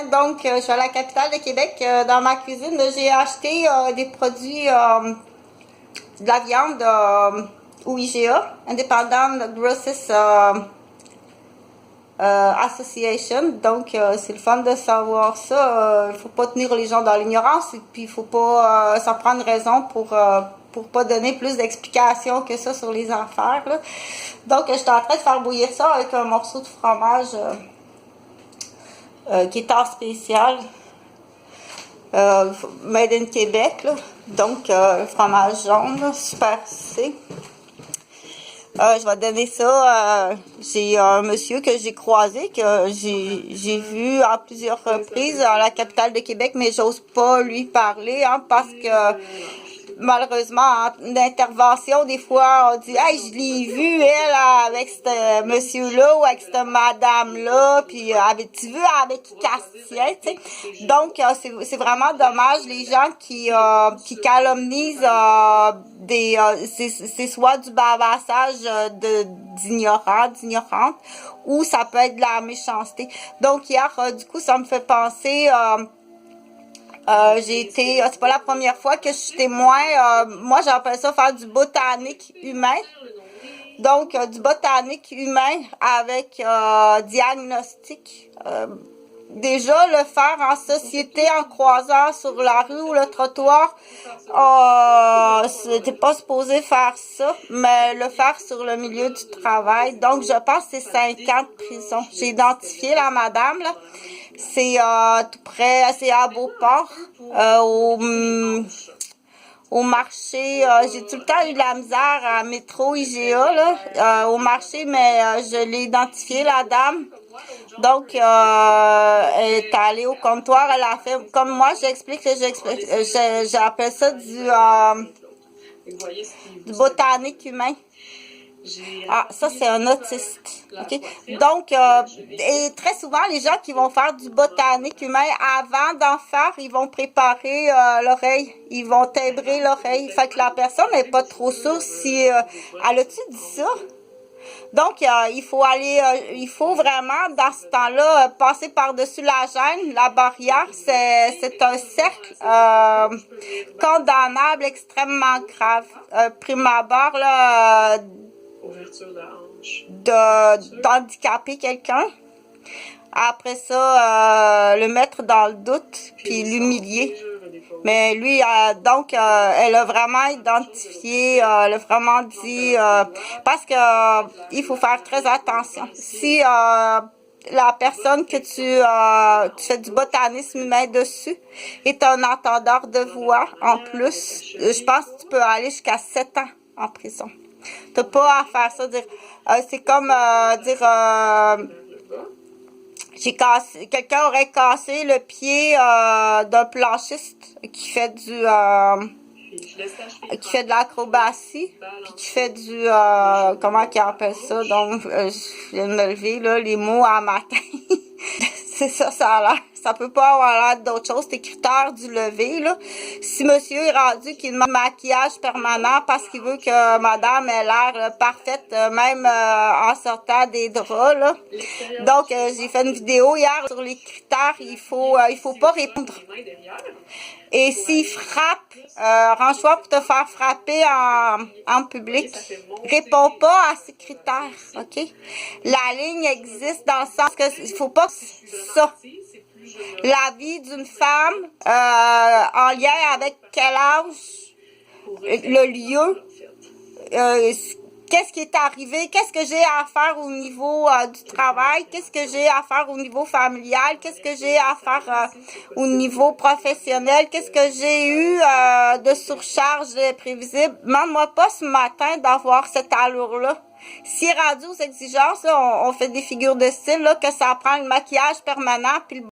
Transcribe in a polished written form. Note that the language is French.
matin, donc je suis à la capitale de Québec. Dans ma cuisine, j'ai acheté des produits de la viande au IGA, Independent Grocers Association. Donc c'est le fun de savoir ça. Il faut pas tenir les gens dans l'ignorance, et puis il faut pas s'en prendre une raison pour pas donner plus d'explications que ça sur les affaires, là. Donc je suis en train de faire bouillir ça avec un morceau de fromage qui est en spécial, made in Québec, là. Donc fromage jaune, là, super C. Je vais donner ça. J'ai un monsieur que j'ai croisé, que j'ai vu à plusieurs reprises à la capitale de Québec, mais j'ose pas lui parler, hein, parce que malheureusement, en intervention, des fois, on dit « Hey, je l'ai vu, elle, avec ce monsieur-là ou avec cette madame-là, puis avais-tu vu avec qui Castien? » Tu sais. Donc, c'est vraiment dommage, les gens qui calomnisent c'est soit du bavassage d'ignorantes, ou ça peut être de la méchanceté. Donc, hier, du coup, ça me fait penser... c'est pas la première fois que je suis témoin. Moi, j'appelle ça faire du botanique humain. Donc, du botanique humain avec diagnostic. Déjà, le faire en société, en croisant sur la rue ou le trottoir, c'était pas supposé faire ça, mais le faire sur le milieu du travail. Donc, je pense que c'est 5 ans de prison. J'ai identifié la madame, là. C'est tout près, c'est à Beauport, au marché. J'ai tout le temps eu de la misère à métro IGA, là, au marché, mais je l'ai identifié, la dame. Donc, elle est allée au comptoir, elle a fait, comme moi, j'appelle ça du botanique humain. Ah, ça, c'est un autiste. OK? Donc, et très souvent, les gens qui vont faire du botanique humain, avant d'en faire, ils vont préparer l'oreille. Ils vont timbrer l'oreille. Fait que la personne n'est pas trop sûre si... elle a-tu dit ça? Donc, il faut vraiment, dans ce temps-là, passer par-dessus la gêne, la barrière. C'est un cercle condamnable, extrêmement grave. Prime abord, là... d'handicaper quelqu'un. Après ça, le mettre dans le doute, puis l'humilier. Mais lui, donc, elle a vraiment identifié, elle a vraiment dit, parce que il faut faire très attention. Si la personne que tu fais du botanisme humain dessus est un entendeur de voix, en plus, je pense que tu peux aller jusqu'à 7 ans en prison. T'as pas à faire ça, dire, c'est comme quelqu'un aurait cassé le pied d'un planchiste qui fait qui fait de l'acrobatie, puis qui fait du comment qu'il appelle ça, donc je viens de me lever là, les mots à matin. C'est ça, ça a l'air. Ça peut pas avoir l'air d'autre chose. C'est critères du lever, là. Si monsieur est rendu qu'il demande maquillage permanent parce qu'il veut que madame ait l'air parfaite, même en sortant des draps, là. Donc, j'ai fait une vidéo hier sur les critères. Il faut pas répondre. Et s'il frappe, range-toi pour te faire frapper en public. Réponds pas à ces critères, OK? La ligne existe dans le sens que il faut pas ça. La vie d'une femme, en lien avec quel âge, le lieu, qu'est-ce qui est arrivé, qu'est-ce que j'ai à faire au niveau du travail, qu'est-ce que j'ai à faire au niveau familial, qu'est-ce que j'ai à faire au niveau professionnel, qu'est-ce que j'ai eu de surcharge prévisible. Demande-moi pas ce matin d'avoir cette allure-là. Si rendu aux exigences, là, on fait des figures de style, là, que ça prend le maquillage permanent puis le